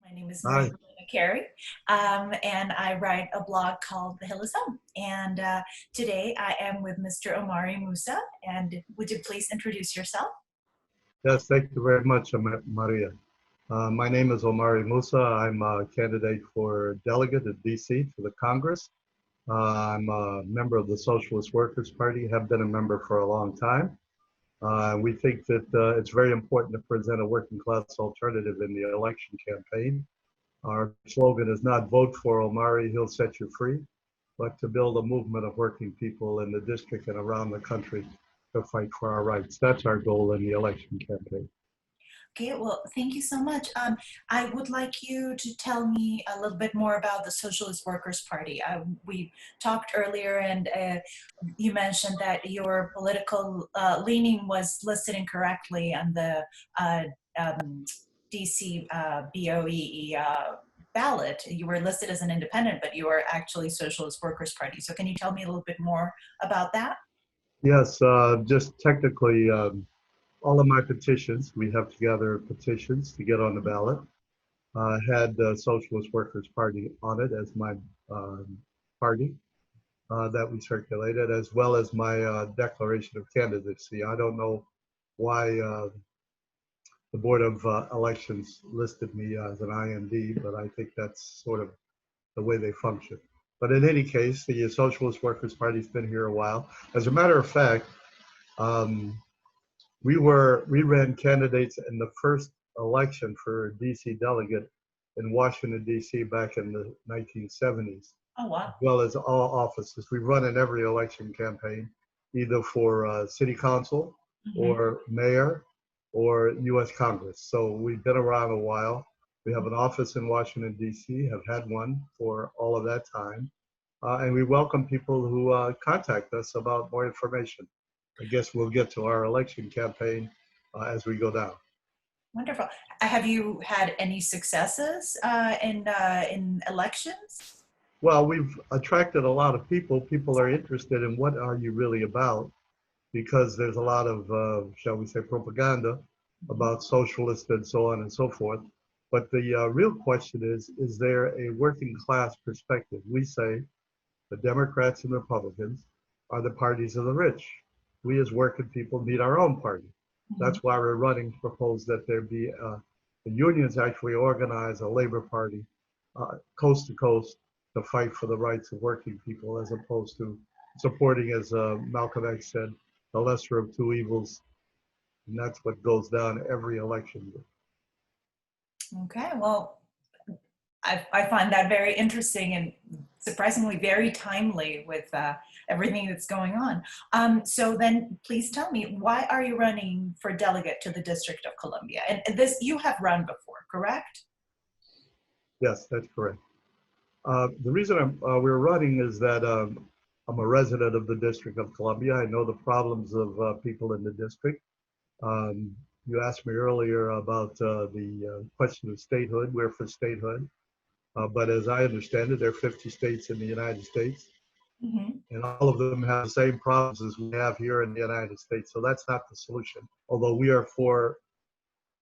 My name is Hi. Marie Carey, and I write a blog called The Hill is Home. And today I am with Mr. Omari Musa. And would you please introduce yourself? Yes, thank you very much, Maria. My name is Omari Musa. I'm a candidate for delegate at DC to the Congress. I'm a member of the Socialist Workers Party, have been a member for a long time. We think that it's very important to present a working class alternative in the election campaign. Our slogan is not vote for Omari, he'll set you free, but to build a movement of working people in the district and around the country to fight for our rights. That's our goal in the election campaign. Okay, well, thank you so much. I would like you to tell me a little bit more about the Socialist Workers Party. We talked earlier, and you mentioned that your political leaning was listed incorrectly on the uh, um, DC BOE ballot. You were listed as an independent, but you are actually Socialist Workers Party. So, can you tell me a little bit more about that? Yes, just technically, all of my petitions, we have together petitions to get on the ballot, had the Socialist Workers Party on it as my um, party that we circulated, as well as my declaration of candidacy. I don't know why the Board of Elections listed me as an IND, but I think that's sort of the way they function. But in any case, the Socialist Workers Party's been here a while. As a matter of fact, um, we ran candidates in the first election for DC delegate in Washington D.C. back in the 1970s, Oh, as wow. well as all offices. We've run in every election campaign, either for city council Hmm. or mayor or U.S. Congress. So we've been around a while. We have an office in Washington D.C. Have had one for all of that time, and we welcome people who contact us about more information. I guess we'll get to our election campaign as we go down. Wonderful. Have you had any successes in elections? Well, we've attracted a lot of people. People are interested in what are you really about, because there's a lot of, shall we say, propaganda Mhm. about socialists and so on and so forth. But the real question is there a working class perspective? We say the Democrats and Republicans are the parties of the rich. We as working people need our own party. Mhm. That's why we're running to propose that there be the unions actually organize a labor party coast to coast to fight for the rights of working people, as opposed to supporting, as Malcolm X said, the lesser of two evils. And that's what goes down every election. Okay, well, I find that very interesting and surprisingly very timely with everything that's going on. So then please tell me, why are you running for delegate to the District of Columbia? And this you have run before, correct? Yes, that's correct. The reason we're running is that I'm a resident of the District of Columbia. I know the problems of people in the district. You asked me earlier about the question of statehood. We're for statehood. But as I understand it, there are 50 states in the United States, Hmm. and all of them have the same problems as we have here in the United States. So that's not the solution. Although we are for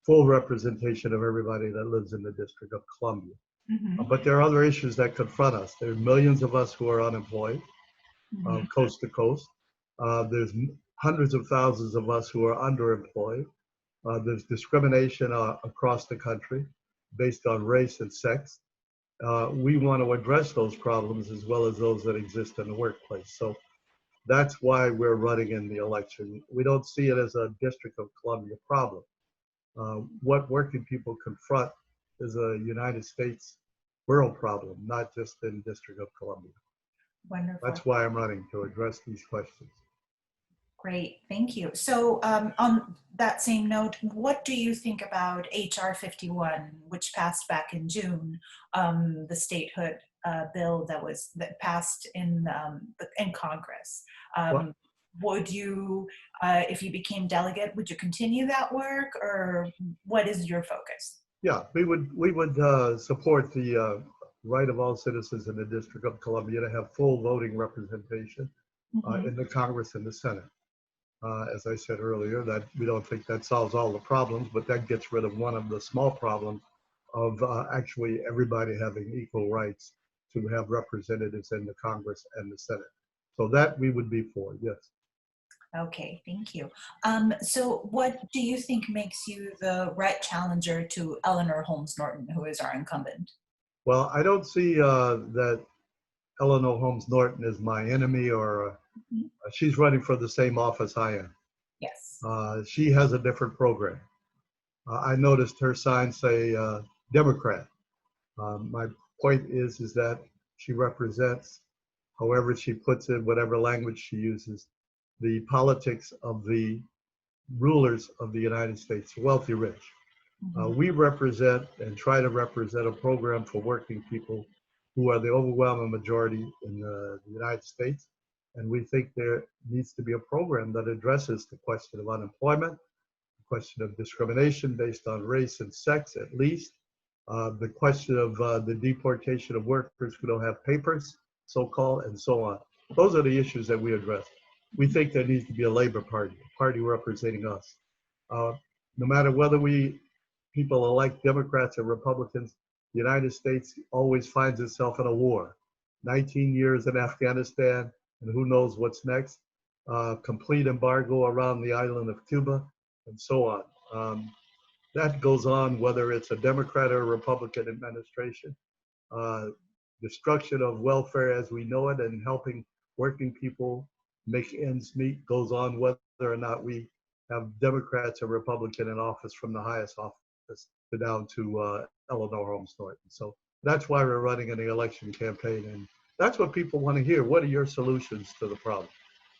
full representation of everybody that lives in the District of Columbia. Hmm. But there are other issues that confront us. There are millions of us who are unemployed, Hmm. coast to coast. There's hundreds of thousands of us who are underemployed. There's discrimination across the country based on race and sex. We want to address those problems as well as those that exist in the workplace. So that's why we're running in the election. We don't see it as a District of Columbia problem. What working people confront is a United States world problem, not just in District of Columbia. Wonderful. That's why I'm running, to address these questions. Great, thank you. So, on that same note, what do you think about HR 51, which passed back in June, the statehood bill that passed in Congress? Well, Um, would you, if you became delegate, would you continue that work, or what is your focus? yeah, we would support the right of all citizens in the District of Columbia to have full voting representation Hmm. in the Congress and the Senate. As I said earlier, that we don't think that solves all the problems, but that gets rid of one of the small problems of actually everybody having equal rights to have representatives in the Congress and the Senate. So that we would be for, yes. Okay, thank you. So what do you think makes you the right challenger to Eleanor Holmes Norton, who is our incumbent? Well, I don't see that Eleanor Holmes Norton is my enemy, or Mhm. she's running for the same office I am. Yes. She has a different program. I noticed her signs say Democrat. My point is that she represents, however she puts it, whatever language she uses, the politics of the rulers of the United States, wealthy rich. Mhm. We represent and try to represent a program for working people who are the overwhelming majority in the United States. And we think there needs to be a program that addresses the question of unemployment, the question of discrimination based on race and sex, at least, the question of the deportation of workers who don't have papers, so-called, and so on. Those are the issues that we address. We think there needs to be a labor party, a party representing us. Uh, no matter whether people elect Democrats or Republicans, the United States always finds itself in a war. 19 years in Afghanistan, and who knows what's next. Complete embargo around the island of Cuba, and so on. That goes on whether it's a Democrat or a Republican administration. Uh, Destruction of welfare as we know it and helping working people make ends meet goes on whether or not we have Democrats or Republican in office, from the highest office to down to Eleanor Holmes Norton. So that's why we're running an election campaign, and that's what people want to hear. What are your solutions to the problem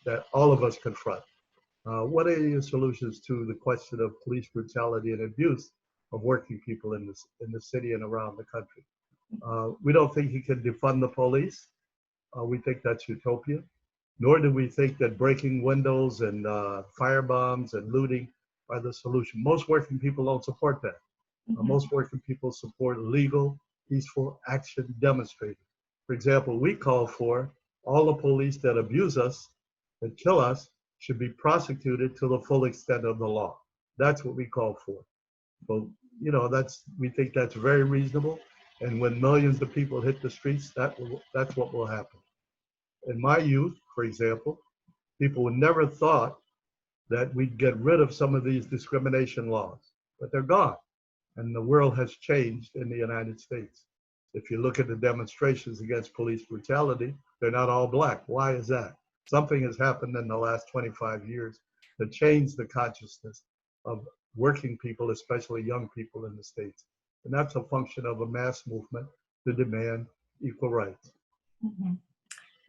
that all of us confront? What are your solutions to the question of police brutality and abuse of working people in the city and around the country? We don't think he can defund the police. We think that's utopia. Nor do we think that breaking windows and fire bombs and looting are the solution. Most working people don't support that. Mhm. Most working people support legal, peaceful action demonstrated. For example, we call for all the police that abuse us and kill us should be prosecuted to the full extent of the law. That's what we call for. So, we think that's very reasonable. And when millions of people hit the streets, that's what will happen. In my youth, for example, people would never thought that we'd get rid of some of these discrimination laws, but they're gone. And the world has changed in the United States. If you look at the demonstrations against police brutality, they're not all black. Why is that? Something has happened in the last 25 years that changed the consciousness of working people, especially young people in the States. And that's a function of a mass movement to demand equal rights. Mhm.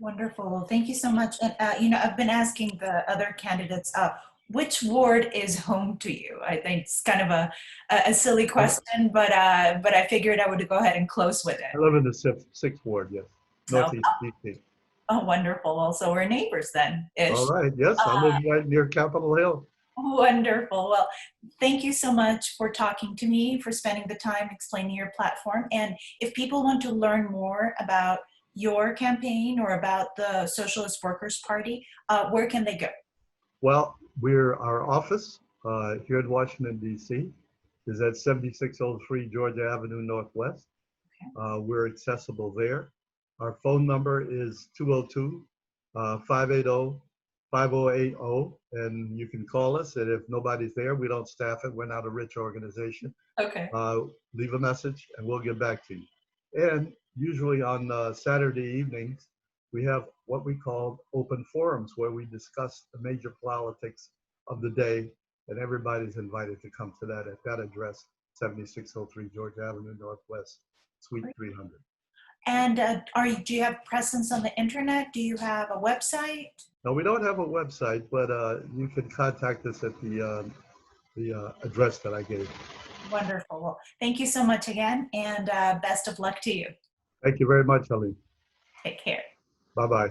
Wonderful. Well, thank you so much. And I've been asking the other candidates, which ward is home to you? I think it's kind of a silly question, but I figured I would go ahead and close with it. I live in the sixth ward, yes, So, Northeast DC. oh, wonderful. Well, so we're neighbors then, All ish. right, yes, I live right near Capitol Hill. Wonderful. Well, thank you so much for talking to me, for spending the time explaining your platform. And if people want to learn more about your campaign or about the Socialist Workers' Party, where can they go? Well, our office here in Washington, D.C. is at 7603 Georgia Avenue Northwest. We're accessible there. Our phone number is 202 580 5080, and you can call us. And if nobody's there, we don't staff it. We're not a rich organization. Okay. Leave a message and we'll get back to you. And usually on Saturday evenings, we have what we call open forums where we discuss the major politics of the day, and everybody's invited to come to that at that address, 7603 Georgia Avenue Northwest, Suite 300. And do you have presence on the internet? Do you have a website? Now, we don't have a website, but you can contact us at the address that I gave. Wonderful. Well, thank you so much again, and best of luck to you. Thank you very much, Helene. Take care. Bye-bye.